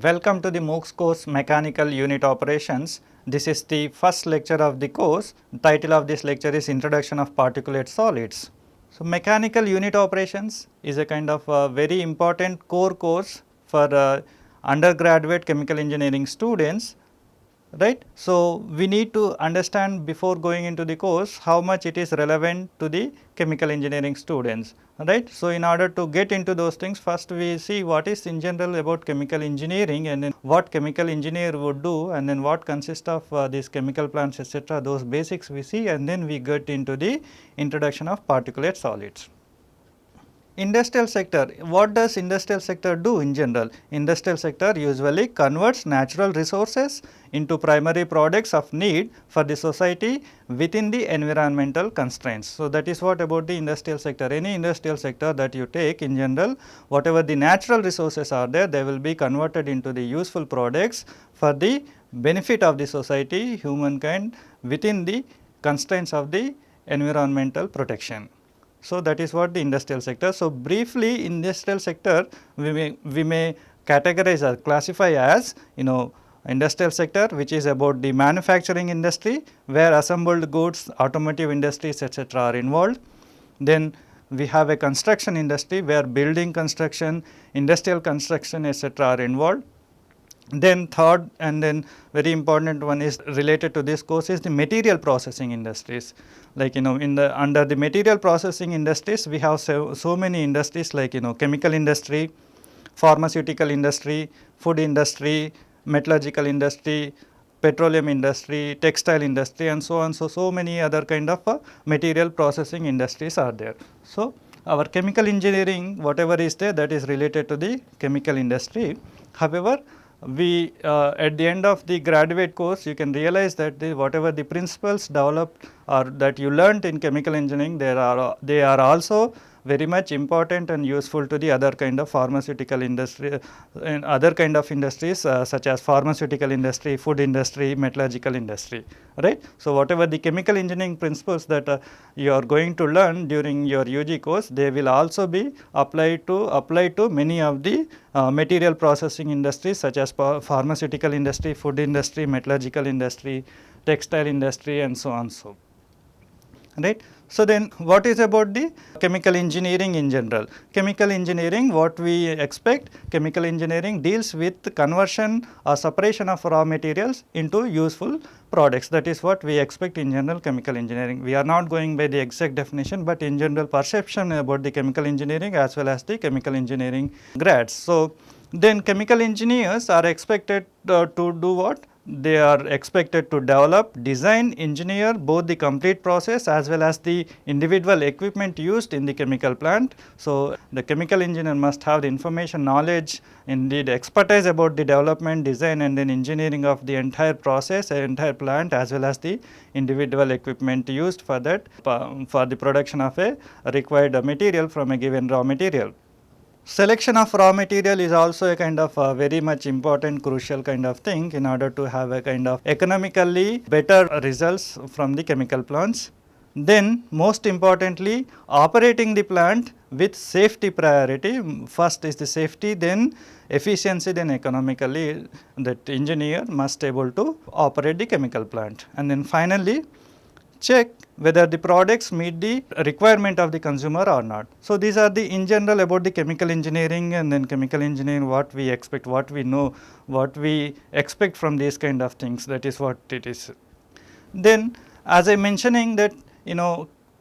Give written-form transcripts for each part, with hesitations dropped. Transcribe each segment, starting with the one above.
Welcome to the MOOCs course Mechanical Unit Operations. This is the first lecture of the course. The title of this lecture is Introduction of Particulate Solids. So, Mechanical Unit Operations is a kind of a very important core course for undergraduate chemical engineering students, right. So, we need to understand before going into the course how much it is relevant to the chemical engineering students, right. So, in order to get into those things, first we see what is in general about chemical engineering, and then what chemical engineer would do, and then what consists of these chemical plants, etc. Those basics we see, and then we get into the introduction of particulate solids. Industrial sector, what does industrial sector do in general? Industrial sector usually converts natural resources into primary products of need for the society within the environmental constraints. So, that is what about the industrial sector. Any industrial sector that you take in general, whatever the natural resources are there, they will be converted into the useful products for the benefit of the society, humankind, within the constraints of the environmental protection. So, that is what the industrial sector. So, briefly industrial sector we may categorize or classify as industrial sector, which is about the manufacturing industry where assembled goods, automotive industries, etc. are involved. Then we have a construction industry where building construction, industrial construction, etc. are involved. Then third and then very important one is related to this course is the material processing industries. Like in the under the material processing industries we have so many industries like chemical industry, pharmaceutical industry, food industry, metallurgical industry, petroleum industry, textile industry, and so on. So many other kind of material processing industries are there. So, our chemical engineering whatever is there, that is related to the chemical industry. However, we at the end of the graduate course you can realize that whatever the principles developed or that you learnt in chemical engineering, they are also very much important and useful to the other kind of pharmaceutical industry and other kind of industries such as pharmaceutical industry, food industry, metallurgical industry, right. So, whatever the chemical engineering principles that you are going to learn during your UG course, they will also be applied to many of the material processing industries such as pharmaceutical industry, food industry, metallurgical industry, textile industry, and so on. So, right. So, then what is about the chemical engineering in general? Chemical engineering, what we expect, chemical engineering deals with conversion or separation of raw materials into useful products. That is what we expect in general chemical engineering. We are not going by the exact definition, but in general perception about the chemical engineering as well as the chemical engineering grads. So, then chemical engineers are expected to do what? They are expected to develop, design, engineer both the complete process as well as the individual equipment used in the chemical plant. So, the chemical engineer must have the information, knowledge, indeed expertise about the development, design, and then engineering of the entire process, entire plant, as well as the individual equipment used for that for the production of a required material from a given raw material. Selection of raw material is also a kind of very much important crucial kind of thing in order to have a kind of economically better results from the chemical plants. Then most importantly, operating the plant with safety priority. First is the safety, then efficiency, then economically that engineer must able to operate the chemical plant. And then finally, check whether the products meet the requirement of the consumer or not. So, these are the in general about the chemical engineering, and then chemical engineering what we expect, what we know, what we expect from these kind of things, that is what it is. Then as I mentioning that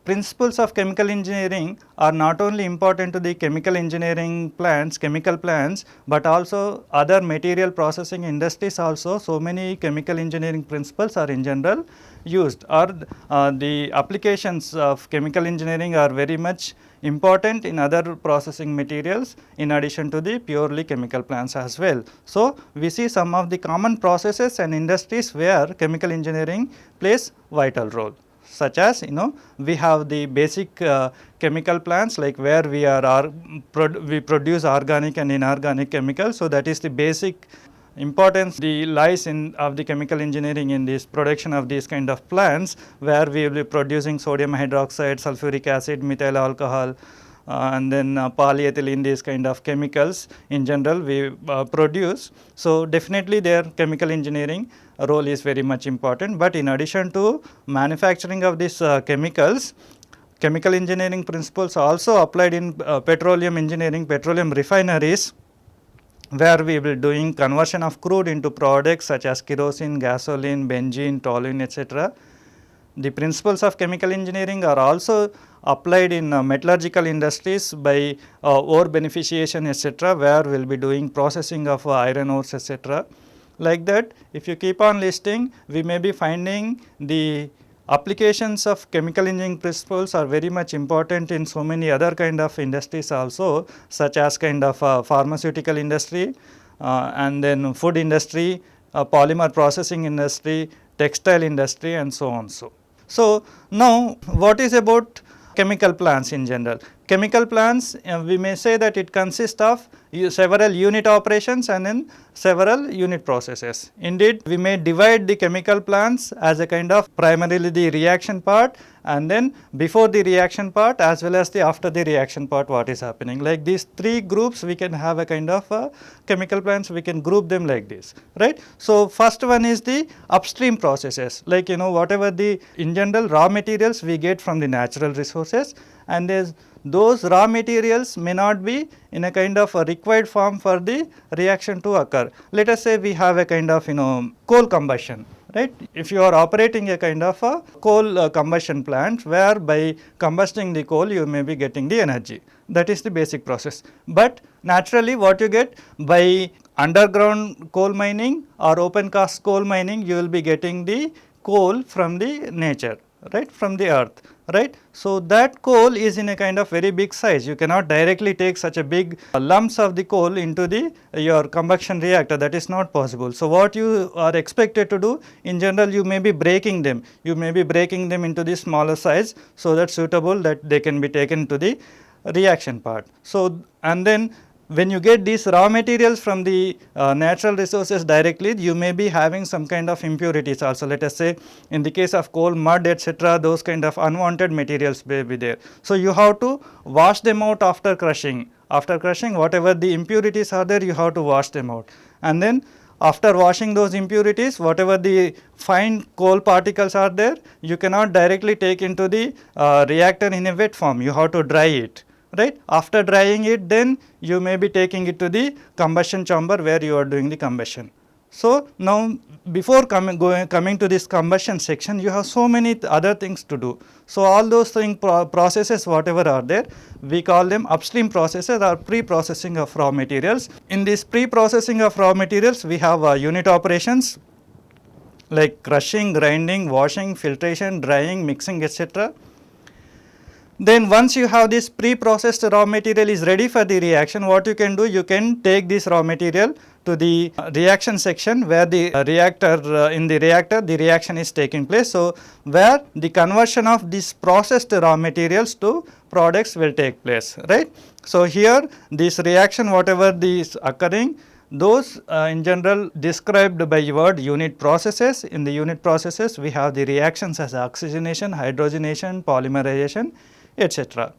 principles of chemical engineering are not only important to the chemical engineering plants, chemical plants, but also other material processing industries also. So many chemical engineering principles are in general used, or the applications of chemical engineering are very much important in other processing materials in addition to the purely chemical plants as well. So, we see some of the common processes and industries where chemical engineering plays vital role, such as we have the basic chemical plants like where we produce organic and inorganic chemicals. So, that is the basic importance the lies in of the chemical engineering in this production of these kind of plants, where we will be producing sodium hydroxide, sulfuric acid, methyl alcohol, and then polyethylene, these kind of chemicals in general we produce. So, definitely their chemical engineering role is very much important, but in addition to manufacturing of these chemicals, chemical engineering principles are also applied in petroleum engineering, petroleum refineries, where we will doing conversion of crude into products such as kerosene, gasoline, benzene, toluene, etc. The principles of chemical engineering are also applied in metallurgical industries by ore beneficiation, etc., where we will be doing processing of iron ores, etc. Like that, if you keep on listing, we may be finding the applications of chemical engineering principles are very much important in so many other kind of industries also, such as kind of pharmaceutical industry, and then food industry, polymer processing industry, textile industry, and so on. So, now what is about chemical plants in general? Chemical plants, we may say that it consists of several unit operations and then several unit processes. Indeed, we may divide the chemical plants as a kind of primarily the reaction part, and then before the reaction part as well as the after the reaction part what is happening. Like these three groups we can have a kind of chemical plants, we can group them like this, right. So, first one is the upstream processes, like whatever the in general raw materials we get from the natural resources, and those raw materials may not be in a kind of a required form for the reaction to occur. Let us say we have a kind of coal combustion, right. If you are operating a kind of a coal combustion plant, where by combusting the coal you may be getting the energy, that is the basic process. But naturally what you get by underground coal mining or open cast coal mining, you will be getting the coal from the nature, right, from the earth, right. So, that coal is in a kind of very big size, you cannot directly take such a big lumps of the coal into your combustion reactor, that is not possible. So, what you are expected to do in general, you may be breaking them into the smaller size, so that suitable that they can be taken to the reaction part. So, and then when you get these raw materials from the natural resources directly, you may be having some kind of impurities also. Let us say in the case of coal, mud, etc., those kind of unwanted materials may be there. So, you have to wash them out after crushing. After crushing, whatever the impurities are there, you have to wash them out. And then after washing those impurities, whatever the fine coal particles are there, you cannot directly take into the reactor in a wet form, you have to dry it, right. After drying it, then you may be taking it to the combustion chamber where you are doing the combustion. So, now before coming to this combustion section, you have so many other things to do. So, all those processes whatever are there, we call them upstream processes or pre-processing of raw materials. In this pre-processing of raw materials, we have unit operations like crushing, grinding, washing, filtration, drying, mixing, etc. Then once you have this pre-processed raw material is ready for the reaction, what you can do, you can take this raw material to the reaction section where the in the reactor the reaction is taking place. So, where the conversion of these processed raw materials to products will take place, right. So, here this reaction whatever is occurring, those in general described by word unit processes. In the unit processes we have the reactions as oxygenation, hydrogenation, polymerization, etc.,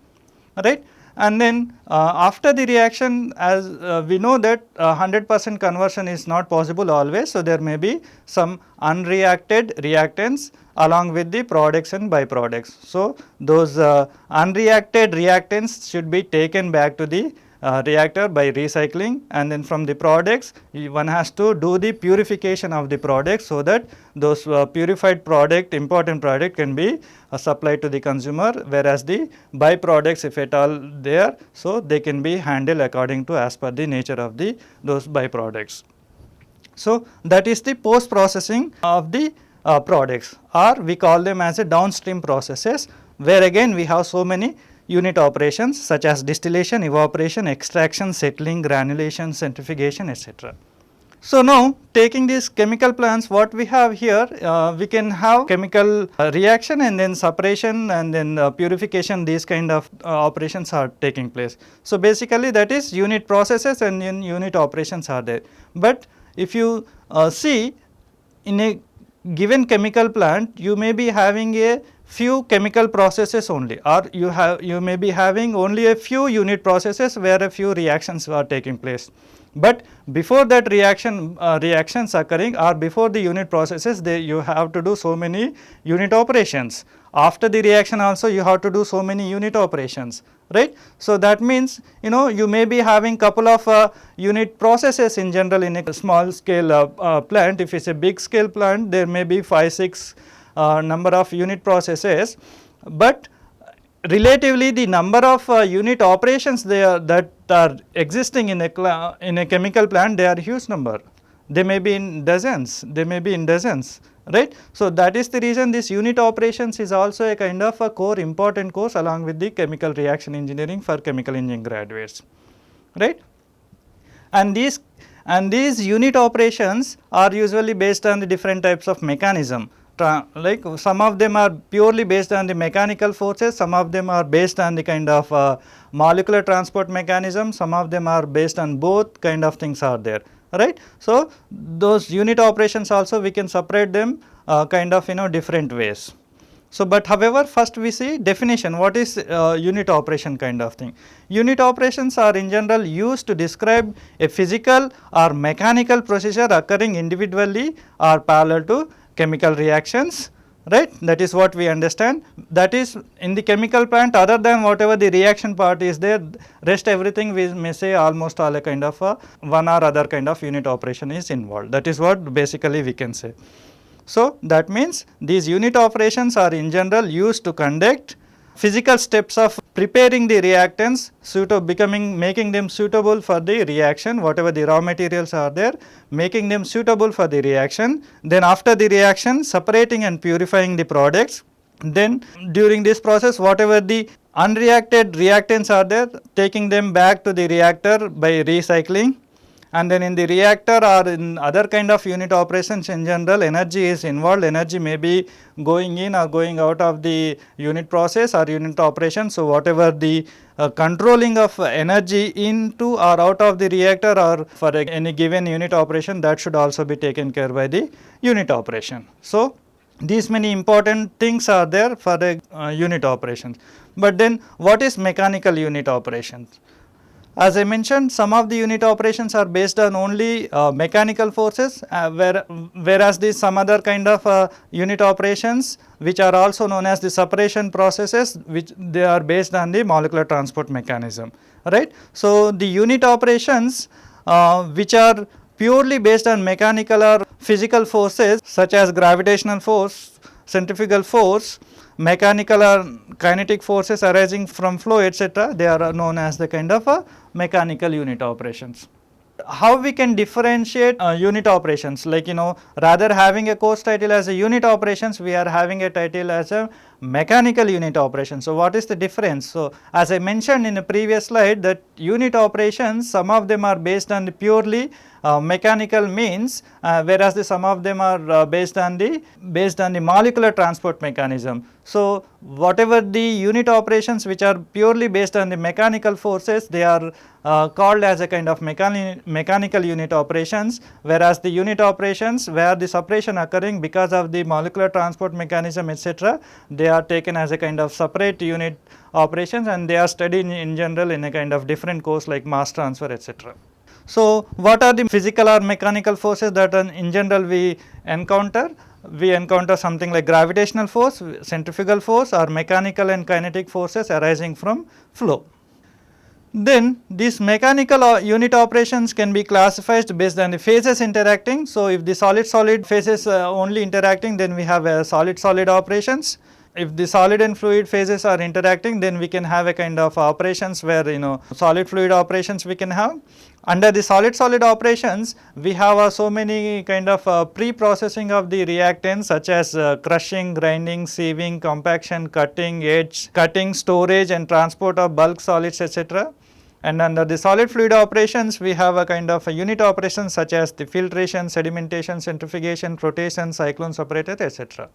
right. And then after the reaction, as we know that 100% conversion is not possible always. So, there may be some unreacted reactants along with the products and byproducts. So, those unreacted reactants should be taken back to the reactor by recycling, and then from the products one has to do the purification of the product, so that those purified product, important product can be supplied to the consumer, whereas the byproducts if at all there, so they can be handled according to as per the nature of those byproducts. So, that is the post processing of the products, or we call them as a downstream processes, where again we have so many unit operations such as distillation, evaporation, extraction, settling, granulation, centrifugation, etc. So, now taking these chemical plants, what we have here, we can have chemical reaction and then separation and then purification, these kind of operations are taking place. So, basically that is unit processes and unit operations are there. But if you see in a given chemical plant, you may be having a few chemical processes only, or you may be having only a few unit processes where a few reactions are taking place. But before that reactions occurring, or before the unit processes, you have to do so many unit operations. After the reaction also you have to do so many unit operations, right. So that means you may be having couple of unit processes in general in a small scale plant. If it is a big scale plant, there may be 5-6 number of unit processes, but relatively the number of unit operations that are existing in a chemical plant, they are huge number. They may be in dozens, right. So that is the reason this unit operations is also a kind of a important course along with the chemical reaction engineering for chemical engineering graduates, right. And these unit operations are usually based on the different types of mechanism. Like some of them are purely based on the mechanical forces, some of them are based on the kind of molecular transport mechanism, some of them are based on both kind of things are there, right. So those unit operations also we can separate them kind of different ways. So but however, first we see definition, what is unit operation kind of thing. Unit operations are in general used to describe a physical or mechanical procedure occurring individually or parallel to chemical reactions, right. That is what we understand. That is in the chemical plant, other than whatever the reaction part is there, rest everything we may say almost all a kind of one or other kind of unit operation is involved. That is what basically we can say. So that means these unit operations are in general used to conduct physical steps of preparing the reactants, making them suitable for the reaction, whatever the raw materials are there, making them suitable for the reaction. Then after the reaction, separating and purifying the products. Then during this process, whatever the unreacted reactants are there, taking them back to the reactor by recycling. And then in the reactor or in other kind of unit operations in general, energy is involved. Energy may be going in or going out of the unit process or unit operation. So whatever the controlling of energy into or out of the reactor or for any given unit operation, that should also be taken care by the unit operation. So these many important things are there for the unit operations. But then what is mechanical unit operations? As I mentioned, some of the unit operations are based on only mechanical forces, whereas some other kind of unit operations which are also known as the separation processes, which they are based on the molecular transport mechanism, right. So the unit operations which are purely based on mechanical or physical forces such as gravitational force, centrifugal force, mechanical or kinetic forces arising from flow, etc., they are known as the kind of mechanical unit operations. How we can differentiate unit operations, like rather having a course title as a unit operations, we are having a title as a mechanical unit operation. So what is the difference? So as I mentioned in the previous slide, that unit operations, some of them are based on the purely mechanical means, whereas some of them are based on the molecular transport mechanism. So whatever the unit operations which are purely based on the mechanical forces, they are called as a kind of mechanical unit operations, whereas the unit operations where the separation occurring because of the molecular transport mechanism, etc., they are taken as a kind of separate unit operations, and they are studied in general in a kind of different course like mass transfer, etc. So what are the physical or mechanical forces that in general we encounter? We encounter something like gravitational force, centrifugal force, or mechanical and kinetic forces arising from flow. Then these mechanical unit operations can be classified based on the phases interacting. So if the solid phases only interacting, then we have solid operations. If the solid and fluid phases are interacting, then we can have a kind of operations where solid fluid operations we can have. Under the solid operations, we have so many kind of pre-processing of the reactants such as crushing, grinding, sieving, compaction, cutting, storage and transport of bulk solids, etc. And under the solid fluid operations, we have a kind of a unit operations such as the filtration, sedimentation, centrifugation, flotation, cyclone separator, etc.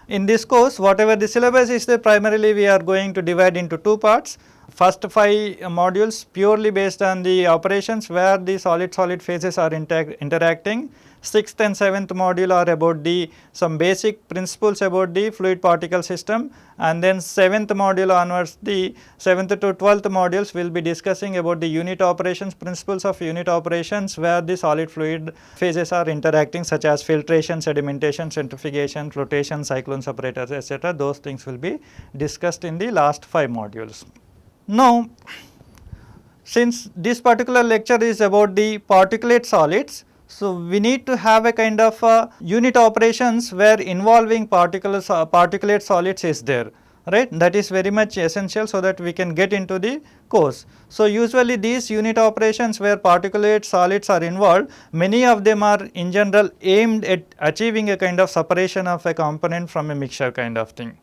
In this course, whatever the syllabus is there, primarily we are going to divide into two parts. first 5 modules purely based on the operations where the solid phases are interacting. 6th and 7th module are about the some basic principles about the fluid particle system, and then 7th module onwards, the 7th to 12th modules will be discussing about the unit operations, principles of unit operations where the solid fluid phases are interacting, such as filtration, sedimentation, centrifugation, flotation, cyclone separators, etc. Those things will be discussed in the last 5 modules. Now, since this particular lecture is about the particulate solids, so we need to have a kind of unit operations where involving particulate solids is there, right. That is very much essential so that we can get into the course. So, usually these unit operations where particulate solids are involved, many of them are in general aimed at achieving a kind of separation of a component from a mixture kind of thing,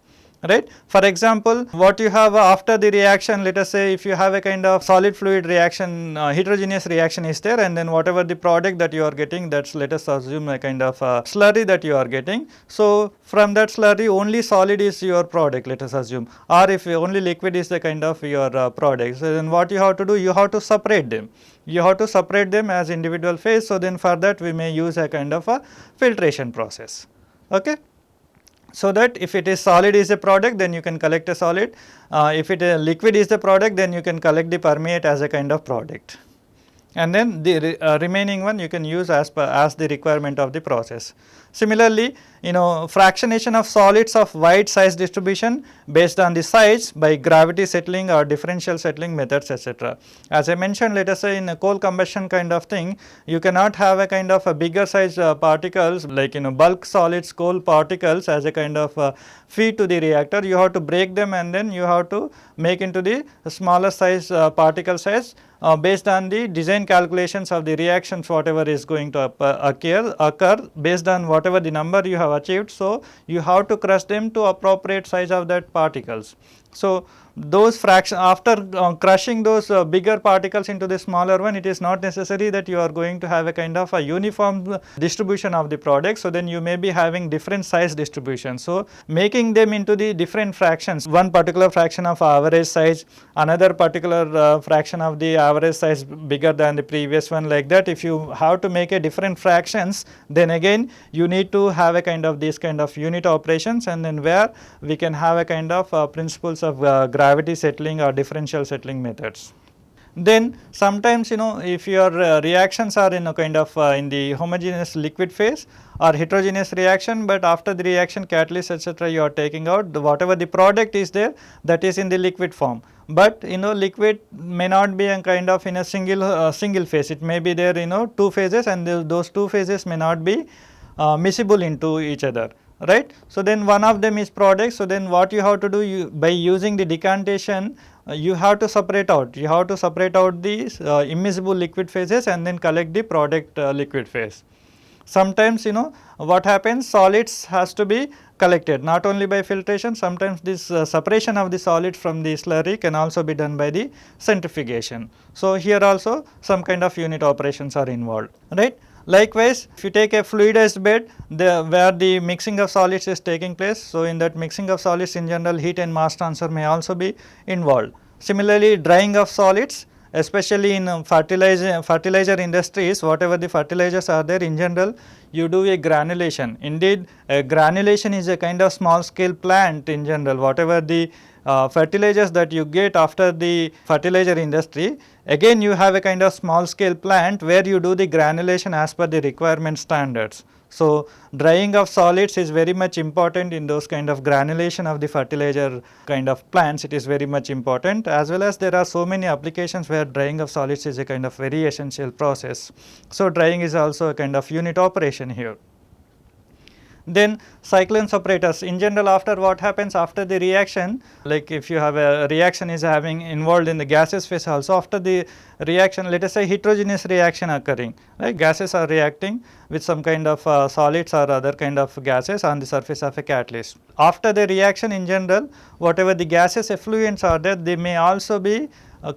right. For example, what you have after the reaction, let us say if you have a kind of solid fluid reaction, heterogeneous reaction is there, and then whatever the product that you are getting, that's, let us assume, a kind of slurry that you are getting. So, from that slurry only solid is your product, let us assume, or if only liquid is the kind of your product. So, then what you have to do, you have to separate them. You have to separate them as individual phase. So, then for that we may use a kind of a filtration process. Okay. So that if it is solid is a product, then you can collect a solid. If it is liquid is the product, then you can collect the permeate as a kind of product, and then the remaining one you can use as the requirement of the process. Similarly, fractionation of solids of wide size distribution based on the size by gravity settling or differential settling methods, etc. As I mentioned, let us say in a coal combustion kind of thing, you cannot have a kind of a bigger size particles like bulk solids, coal particles as a kind of feed to the reactor. You have to break them and then you have to make into the smaller size particle size based on the design calculations of the reactions whatever is going to occur based on whatever the number you have achieved. So, you have to crush them to appropriate size of that particles. So, those fraction after crushing those bigger particles into the smaller one, it is not necessary that you are going to have a kind of a uniform distribution of the product. So, then you may be having different size distribution. So, making them into the different fractions, one particular fraction of average size, another particular fraction of the average size bigger than the previous one, like that. If you have to make a different fractions, then again you need to have a kind of these kind of unit operations, and then where we can have a kind of principles of gravity settling or differential settling methods. Then sometimes if your reactions are in a kind of in the homogeneous liquid phase or heterogeneous reaction, but after the reaction catalyst etc. you are taking out whatever the product is there, that is in the liquid form. But liquid may not be a kind of in a single phase, it may be there 2 phases, and those 2 phases may not be miscible into each other, right. So, then one of them is product. So, then what you have to do, by using the decantation, you have to separate out the immiscible liquid phases and then collect the product liquid phase. Sometimes what happens, solids has to be collected not only by filtration, sometimes this separation of the solid from the slurry can also be done by the centrifugation. So, here also some kind of unit operations are involved, right. Likewise, if you take a fluidized bed where the mixing of solids is taking place, so in that mixing of solids in general heat and mass transfer may also be involved. Similarly, drying of solids, especially in fertilizer industries, whatever the fertilizers are there, in general you do a granulation. Indeed, a granulation is a kind of small scale plant in general, whatever the fertilizers that you get after the fertilizer industry, again you have a kind of small scale plant where you do the granulation as per the requirement standards. So, drying of solids is very much important in those kind of granulation of the fertilizer kind of plants, it is very much important, as well as there are so many applications where drying of solids is a kind of very essential process. So, drying is also a kind of unit operation here. Then cyclone separators, in general after what happens after the reaction, like if you have a reaction is having involved in the gases phase also, after the reaction, let us say heterogeneous reaction occurring, right, gases are reacting with some kind of solids or other kind of gases on the surface of a catalyst. After the reaction, in general whatever the gases effluents are there, they may also be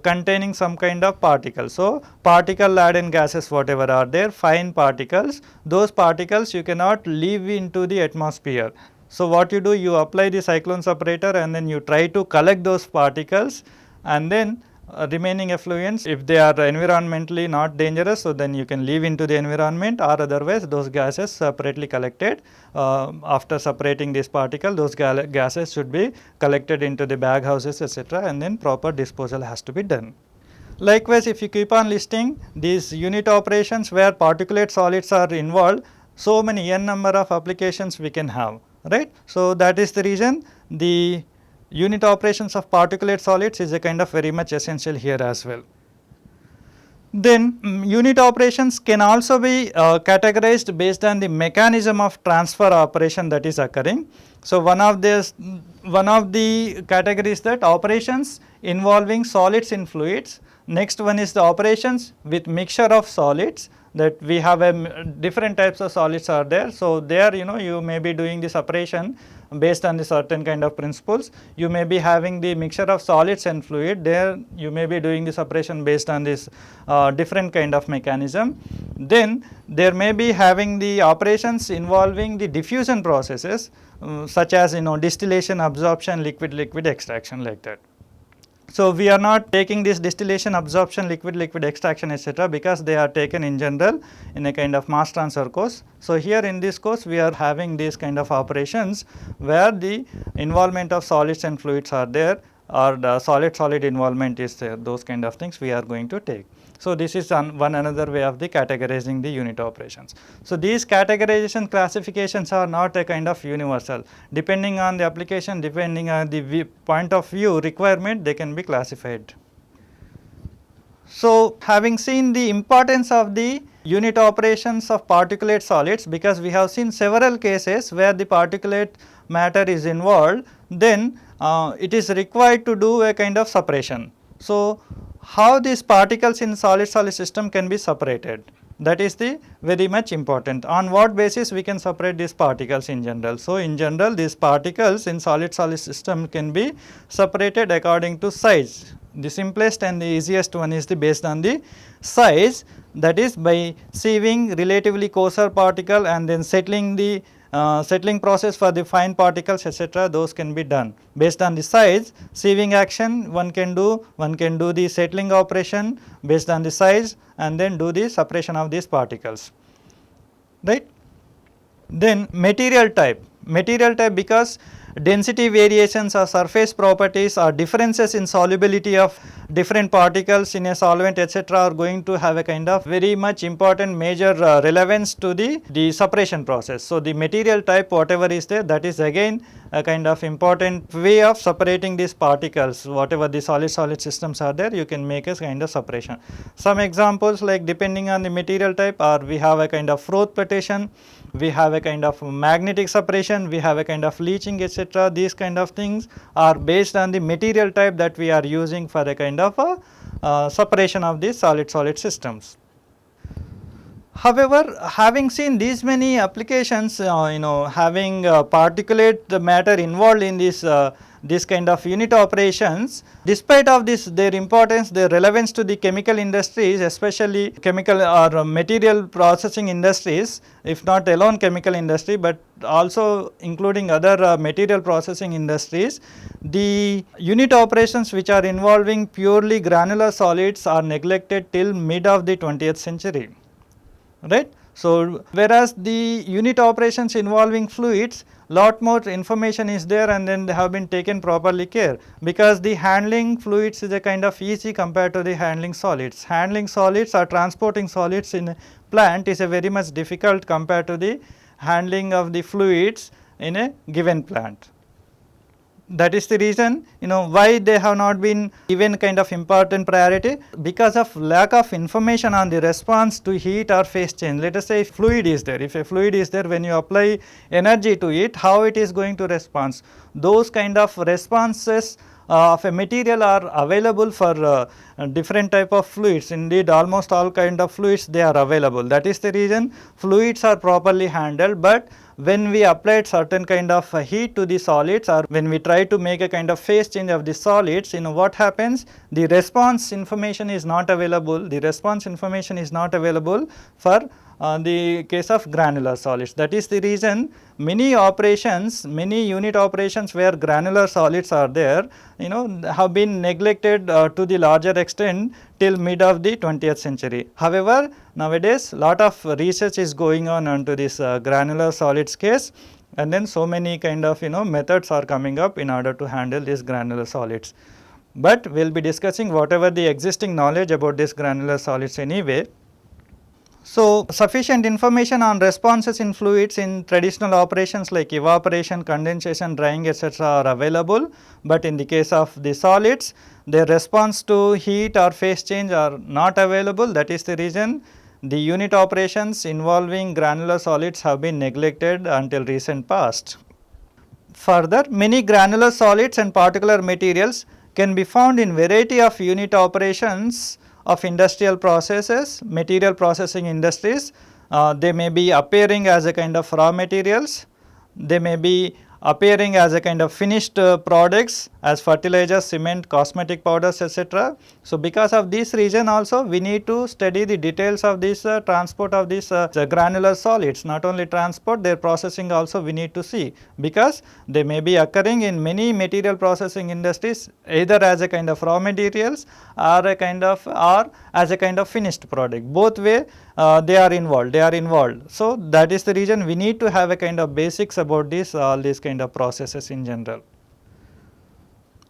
containing some kind of particles. So, particle laden gases whatever are there, fine particles, those particles you cannot leave into the atmosphere. So, what you do, you apply the cyclone separator and then you try to collect those particles and then remaining effluents, if they are environmentally not dangerous, so then you can leave into the environment, or otherwise those gases separately collected. After separating this particle, those gases should be collected into the bag houses, etc., and then proper disposal has to be done. Likewise, if you keep on listing these unit operations where particulate solids are involved, so many n number of applications we can have, right. So, that is the reason the unit operations of particulate solids is a kind of very much essential here as well. Then unit operations can also be categorized based on the mechanism of transfer operation that is occurring. So, one of the categories that operations involving solids in fluids. Next one is the operations with mixture of solids, that we have different types of solids are there. So, there you may be doing this operation based on the certain kind of principles. You may be having the mixture of solids and fluid, there you may be doing this operation based on this different kind of mechanism. Then there may be having the operations involving the diffusion processes, such as distillation, absorption, liquid extraction, like that. So, we are not taking this distillation, absorption, liquid extraction, etc., because they are taken in general in a kind of mass transfer course. So, here in this course we are having these kind of operations where the involvement of solids and fluids are there, or the solid involvement is there, those kind of things we are going to take. So, this is one another way of the categorizing the unit operations. So, these categorization classifications are not a kind of universal, depending on the application, depending on the point of view requirement, they can be classified. So, having seen the importance of the unit operations of particulate solids, because we have seen several cases where the particulate matter is involved, then it is required to do a kind of separation. So, how these particles in solid system can be separated, that is the very much important. On what basis we can separate these particles in general. So, in general these particles in solid system can be separated according to size. The simplest and the easiest one is based on the size, that is by sieving relatively coarser particle and then settling the settling process for the fine particles, etc., those can be done based on the size. Sieving action one can do the settling operation based on the size, and then do the separation of these particles, right. Then material type, because density variations or surface properties or differences in solubility of different particles in a solvent, etc., are going to have a kind of very much important major relevance to the separation process. So, the material type whatever is there, that is again a kind of important way of separating these particles. Whatever the solid systems are there, you can make a kind of separation. Some examples, like depending on the material type, or we have a kind of froth flotation, we have a kind of magnetic separation, we have a kind of leaching, etc. These kind of things are based on the material type that we are using for a kind of a separation of these solid systems. However, having seen these many applications, having particulate matter involved in this kind of unit operations, despite of this their importance, their relevance to the chemical industries, especially chemical or material processing industries, if not alone chemical industry, but also including other material processing industries, the unit operations which are involving purely granular solids are neglected till mid of the 20th century. Right. So, whereas the unit operations involving fluids, lot more information is there, and then they have been taken properly care, because the handling fluids is a kind of easy compared to the handling solids. Handling solids or transporting solids in a plant is a very much difficult compared to the handling of the fluids in a given plant. That is the reason why they have not been given kind of important priority, because of lack of information on the response to heat or phase change. Let us say if fluid is there, when you apply energy to it, how it is going to respond. Those kind of responses of a material are available for different type of fluids. Indeed, almost all kind of fluids they are available. That is the reason fluids are properly handled, but when we applied certain kind of heat to the solids, or when we try to make a kind of phase change of the solids, what happens, the response information is not available. The response information is not available for the case of granular solids. That is the reason many operations, many unit operations where granular solids are there, have been neglected to the larger extent till mid of the 20th century. However, nowadays lot of research is going on onto this granular solids case, and then so many kind of methods are coming up in order to handle these granular solids. But we will be discussing whatever the existing knowledge about these granular solids anyway. So, sufficient information on responses in fluids in traditional operations like evaporation, condensation, drying etc. are available, but in the case of the solids, their response to heat or phase change are not available. That is the reason the unit operations involving granular solids have been neglected until recent past. Further, many granular solids and particular materials can be found in variety of unit operations of industrial processes, material processing industries. They may be appearing as a kind of raw materials, they may be appearing as a kind of finished products as fertilizers, cement, cosmetic powders etc. So, because of this reason also we need to study the details of this transport of these granular solids. Not only transport, their processing also we need to see, because they may be occurring in many material processing industries either as a kind of raw materials or as a kind of finished product. Both way they are involved. So, that is the reason we need to have a kind of basics about this all these kind of processes in general.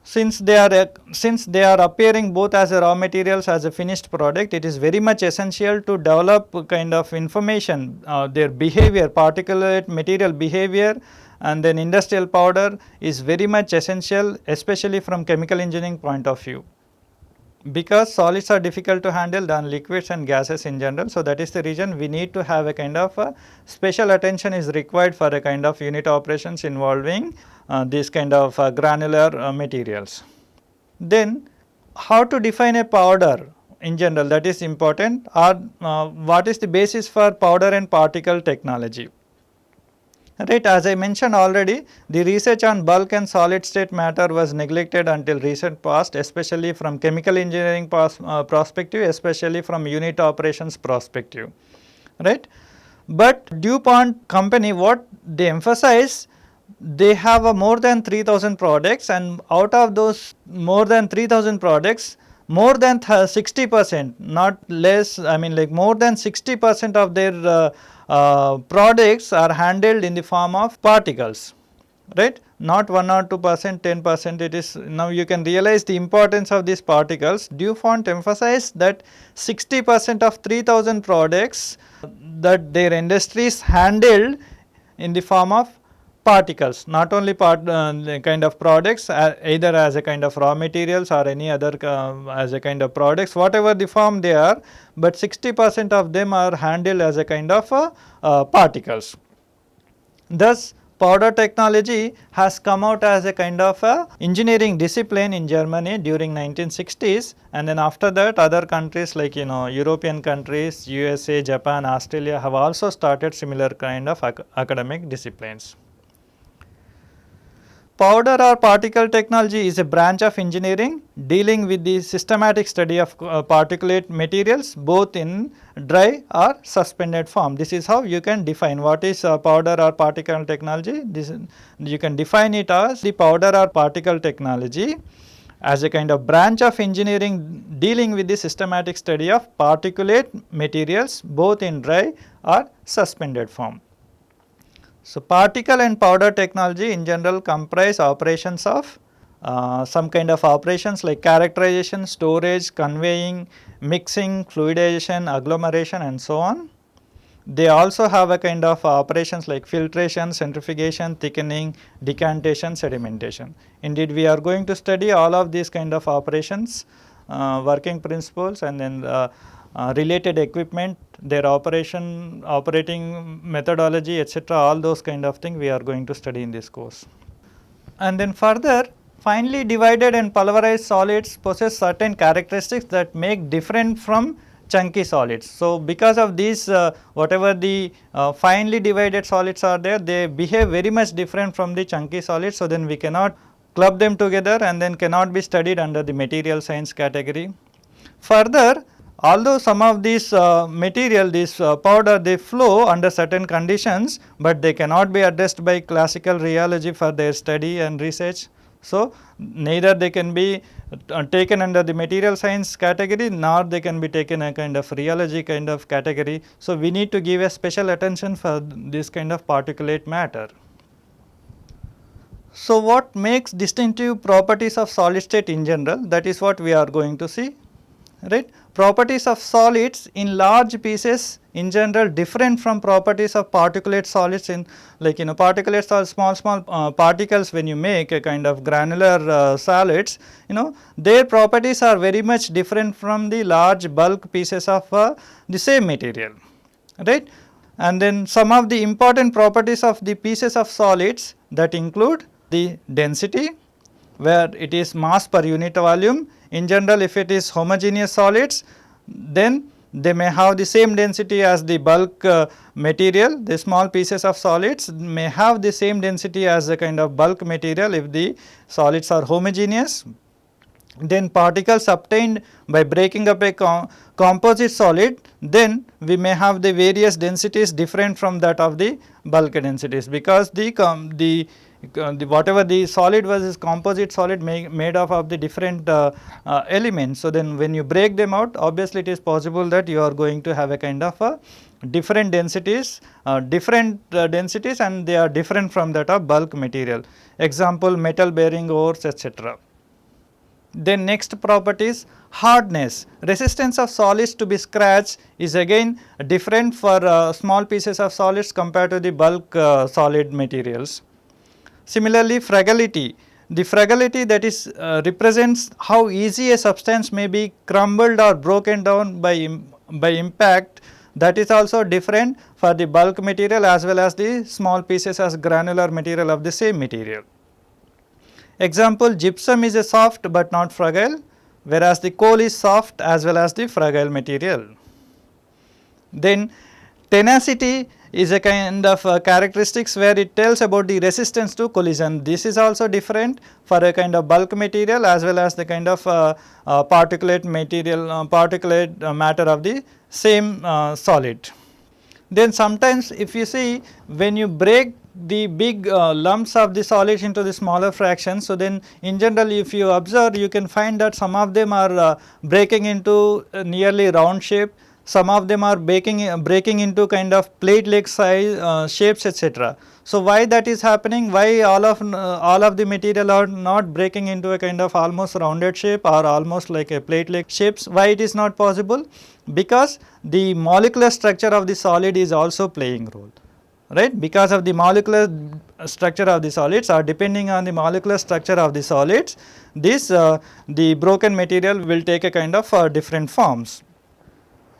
Since they are appearing both as a raw materials as a finished product, it is very much essential to develop kind of information, their behavior, particulate material behavior, and then industrial powder is very much essential, especially from chemical engineering point of view, because solids are difficult to handle than liquids and gases in general. So, that is the reason we need to have a kind of special attention is required for a kind of unit operations involving these kind of granular materials. Then how to define a powder in general, that is important, or what is the basis for powder and particle technology. Right, as I mentioned already, the research on bulk and solid state matter was neglected until recent past, especially from chemical engineering perspective, especially from unit operations perspective, right. But DuPont company, what they emphasize, they have a more than 3000 products, and out of those more than 3000 products, more than 60%, not less, I mean like more than 60% of their products are handled in the form of particles, right, not 1 or 2%, 10%. It is, now you can realize the importance of these particles. DuPont emphasized that 60% of 3000 products that their industries handled in the form of particles, not only kind of products either as a kind of raw materials or any other as a kind of products, whatever the form they are, but 60% of them are handled as a kind of particles. Thus, powder technology has come out as a kind of engineering discipline in Germany during 1960s, and then after that other countries like European countries, USA, Japan, Australia have also started similar kind of academic disciplines. Powder or particle technology is a branch of engineering dealing with the systematic study of particulate materials both in dry or suspended form. This is how you can define what is powder or particle technology. You can define it as the powder or particle technology as a kind of branch of engineering dealing with the systematic study of particulate materials both in dry or suspended form. So, particle and powder technology in general comprise operations of some kind of operations like characterization, storage, conveying, mixing, fluidization, agglomeration and so on. They also have a kind of operations like filtration, centrifugation, thickening, decantation, sedimentation. Indeed, we are going to study all of these kind of operations, working principles, and then related equipment, their operating methodology etc., all those kind of things we are going to study in this course. And then further, finely divided and pulverized solids possess certain characteristics that make different from chunky solids. So, because of these whatever the finely divided solids are there, they behave very much different from the chunky solids. So, then we cannot club them together and then cannot be studied under the material science category. Further, although some of these material, this powder, they flow under certain conditions, but they cannot be addressed by classical rheology for their study and research. So, neither they can be taken under the material science category, nor they can be taken a kind of rheology kind of category. So, we need to give a special attention for this kind of particulate matter. So, what makes distinctive properties of solid state in general, that is what we are going to see, right. Properties of solids in large pieces in general different from properties of particulate solids in, like, particulates are small particles. When you make a kind of granular solids, their properties are very much different from the large bulk pieces of the same material, right. And then some of the important properties of the pieces of solids, that include the density, where it is mass per unit volume. In general, if it is homogeneous solids, then they may have the same density as the bulk material. The small pieces of solids may have the same density as the kind of bulk material if the solids are homogeneous. Then particles obtained by breaking up a composite solid, then we may have the various densities different from that of the bulk densities, because the whatever the solid was is composite solid made up of the different elements. So, then when you break them out, obviously it is possible that you are going to have a kind of different densities and they are different from that of bulk material. Example, metal bearing ores, etc. Then next property is hardness. Resistance of solids to be scratched is again different for small pieces of solids compared to the bulk solid materials. Similarly, fragility. The fragility, that is represents how easy a substance may be crumbled or broken down by impact. That is also different for the bulk material as well as the small pieces as granular material of the same material. Example, gypsum is a soft but not fragile, whereas the coal is soft as well as the fragile material. Then tenacity is a kind of characteristics where it tells about the resistance to collision. This is also different for a kind of bulk material as well as the kind of particulate material, particulate matter of the same solid. Then sometimes if you see, when you break the big lumps of the solids into the smaller fractions, so then in general if you observe, you can find that some of them are breaking into nearly round shape, some of them are breaking into kind of plate like size shapes, etc. So, why that is happening? Why all of the material are not breaking into a kind of almost rounded shape or almost like a plate like shapes? Why it is not possible? Because the molecular structure of the solid is also playing role, right. Because of the molecular structure of the solids, or depending on the molecular structure of the solids, this the broken material will take a kind of different forms.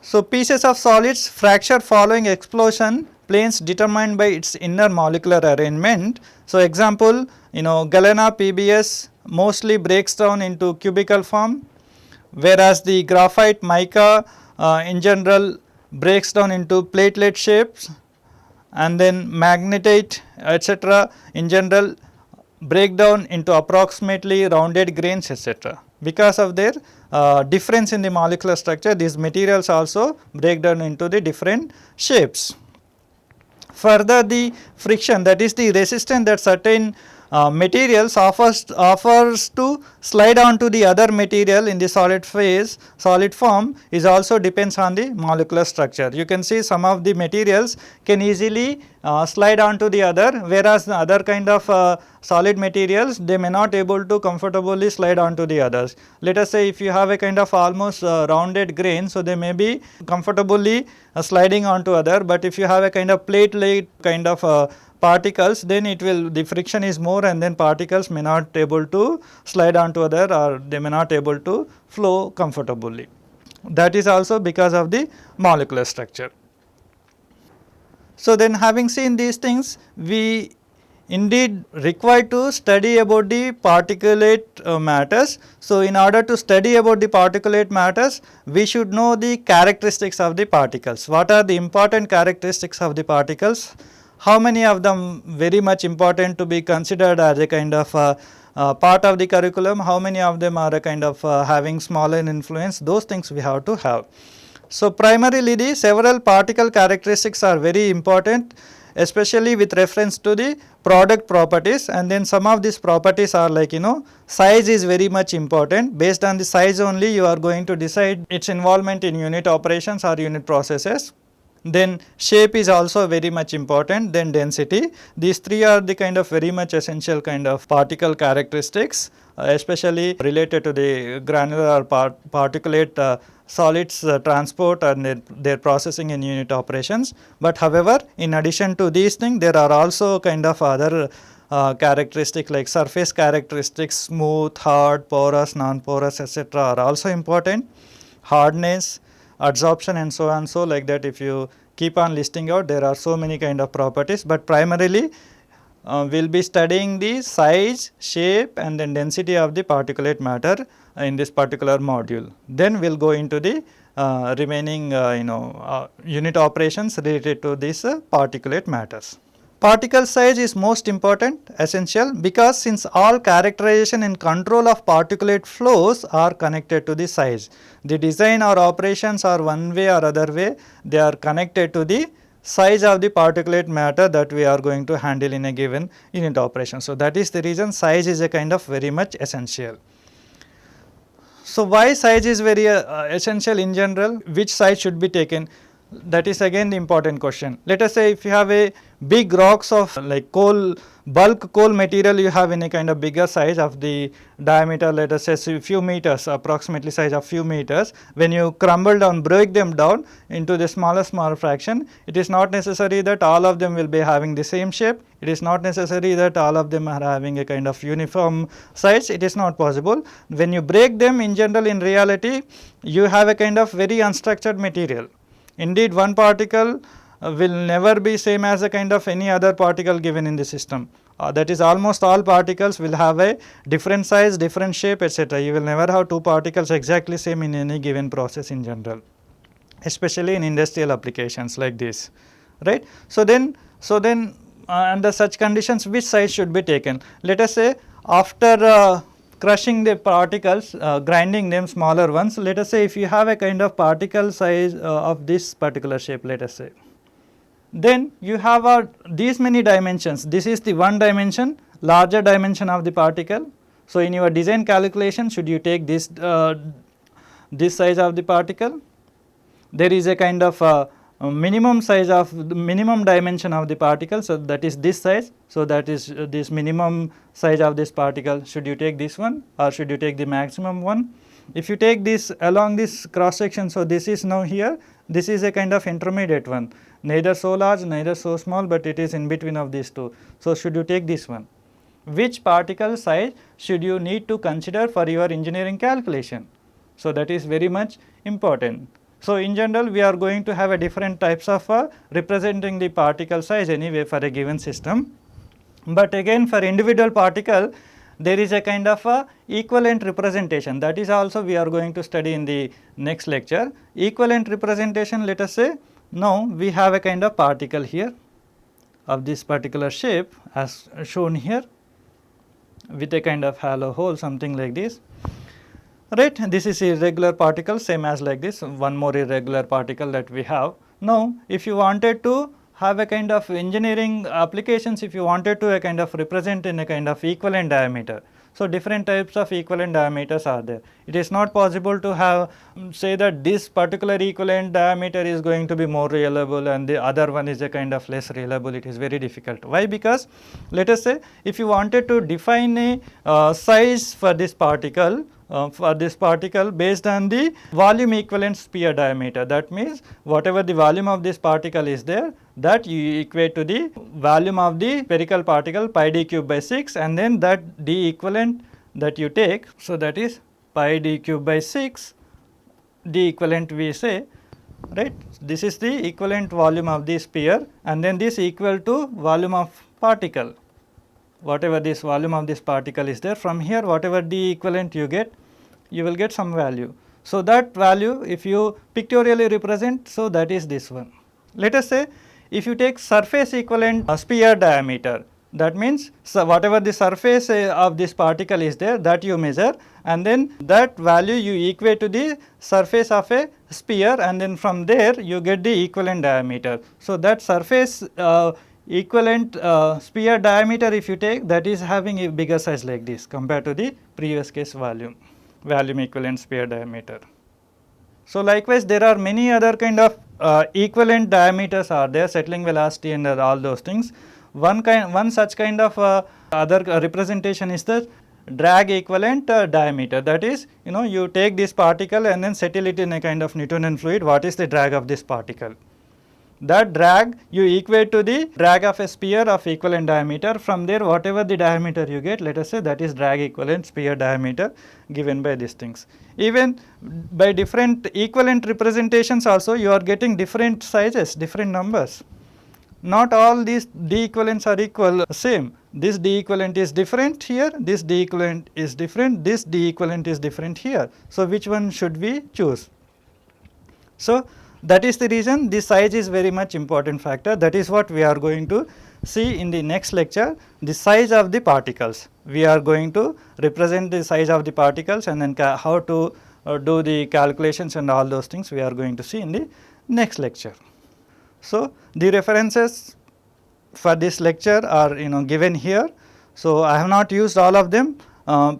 So, pieces of solids fracture following explosion, planes determined by its inner molecular arrangement. So, example, galena PBS mostly breaks down into cubical form, whereas the graphite mica in general breaks down into platelet shapes, and then magnetite, etc. in general break down into approximately rounded grains, etc. Because of their difference in the molecular structure, these materials also break down into the different shapes. Further, the friction, that is the resistance that certain materials offers to slide onto the other material in the solid form, is also depends on the molecular structure. You can see some of the materials can easily slide onto the other, whereas the other kind of solid materials, they may not able to comfortably slide onto the others. Let us say if you have a kind of almost rounded grain, so they may be comfortably sliding onto other, but if you have a kind of plate-like kind of particles, then the friction is more, and then particles may not able to slide onto other, or they may not able to flow comfortably. That is also because of the molecular structure. So, then having seen these things, we indeed required to study about the particulate matters. So, in order to study about the particulate matters, we should know the characteristics of the particles. What are the important characteristics of the particles? how many of them very much important to be considered as a kind of part of the curriculum, how many of them are a kind of having smaller influence, those things we have to have. So, primarily the several particle characteristics are very important, especially with reference to the product properties, and then some of these properties are like size is very much important. Based on the size only you are going to decide its involvement in unit operations or unit processes. Then shape is also very much important, then density. These three are the kind of very much essential kind of particle characteristics, especially related to the granular particulate solids transport and their processing in unit operations. But however, in addition to these things, there are also kind of other characteristics like surface characteristics, smooth, hard, porous, non-porous, etc. are also important. Hardness, adsorption and so on, so like that. If you keep on listing out, there are so many kind of properties, but primarily we will be studying the size, shape and then density of the particulate matter in this particular module. Then we will go into the remaining unit operations related to these particulate matters. Particle size is most important, essential, because since all characterization and control of particulate flows are connected to the size. The design or operations are one way or other way, they are connected to the size of the particulate matter that we are going to handle in a given unit operation. So, that is the reason size is a kind of very much essential. So, why size is very essential in general, which size should be taken? That is again the important question. Let us say if you have a big rocks of like coal, bulk coal material you have in a kind of bigger size of the diameter, let us say few meters, approximately size of few meters. When you crumble down, break them down into the smaller fraction, it is not necessary that all of them will be having the same shape. It is not necessary that all of them are having a kind of uniform size. It is not possible. When you break them in general, in reality, you have a kind of very unstructured material. Indeed, one particle will never be same as a kind of any other particle given in the system. That is, almost all particles will have a different size, different shape, etc. You will never have two particles exactly same in any given process in general, especially in industrial applications like this, right. So then under such conditions, which size should be taken? Let us say after crushing the particles, grinding them smaller ones, let us say if you have a kind of particle size of this particular shape, let us say, then you have these many dimensions. This is the one dimension, larger dimension of the particle. So, in your design calculation, should you take this this size of the particle? There is a kind of minimum size of the minimum dimension of the particle, so that is this size. So, that is this minimum size of this particle. Should you take this one or should you take the maximum one? If you take this along this cross section, so this is now here, this is a kind of intermediate one, neither so large, neither so small, but it is in between of these two. So, should you take this one? Which particle size should you need to consider for your engineering calculation? So, that is very much important. So, in general, we are going to have a different types of representing the particle size anyway for a given system. But again, for individual particle, there is a kind of equivalent representation, that is also we are going to study in the next lecture. Equivalent representation, let us say now we have a kind of particle here of this particular shape as shown here with a kind of hollow hole, something like this, right. This is irregular particle, same as like this, one more irregular particle that we have. Now, if you wanted to have a kind of engineering applications, if you wanted to a kind of represent in a kind of equivalent diameter. So, different types of equivalent diameters are there. It is not possible to have say that this particular equivalent diameter is going to be more reliable and the other one is a kind of less reliable. It is very difficult. Why? Because let us say if you wanted to define a size for this particle based on the volume equivalent sphere diameter. That means, whatever the volume of this particle is there, that you equate to the volume of the spherical particle pi d cube by 6, and then that d equivalent that you take. So, that is pi d cube by 6, d equivalent we say, right. This is the equivalent volume of the sphere, and then this equal to volume of particle. Whatever this volume of this particle is there, from here whatever d equivalent you get, you will get some value. So, that value if you pictorially represent, so that is this one. Let us say if you take surface equivalent sphere diameter, that means whatever the surface of this particle is there, that you measure, and then that value you equate to the surface of a sphere, and then from there you get the equivalent diameter. So, that surface equivalent sphere diameter, if you take, that is having a bigger size like this compared to the previous case volume equivalent sphere diameter. So, likewise there are many other kind of equivalent diameters are there, settling velocity and all those things. One such kind of other representation is the drag equivalent diameter. That is, you take this particle and then settle it in a kind of Newtonian fluid. What is the drag of this particle? That drag you equate to the drag of a sphere of equivalent diameter. From there, whatever the diameter you get, let us say that is drag equivalent sphere diameter given by these things. Even by different equivalent representations also, you are getting different sizes, different numbers. Not all these D equivalents are equal same. This D equivalent is different here, this D equivalent is different, this D equivalent is different here. So, which one should we choose? So, that is the reason the size is very much important factor. That is what we are going to see in the next lecture, the size of the particles. We are going to represent the size of the particles, and then how to do the calculations and all those things we are going to see in the next lecture. So, the references for this lecture are given here. So, I have not used all of them.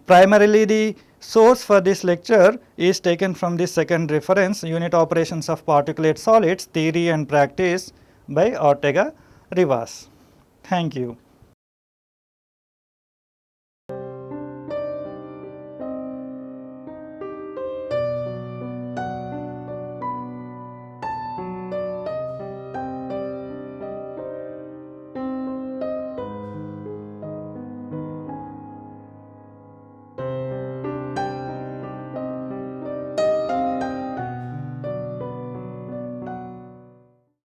Primarily the source for this lecture is taken from the second reference, Unit Operations of Particulate Solids, Theory and Practice by Ortega Rivas. Thank you.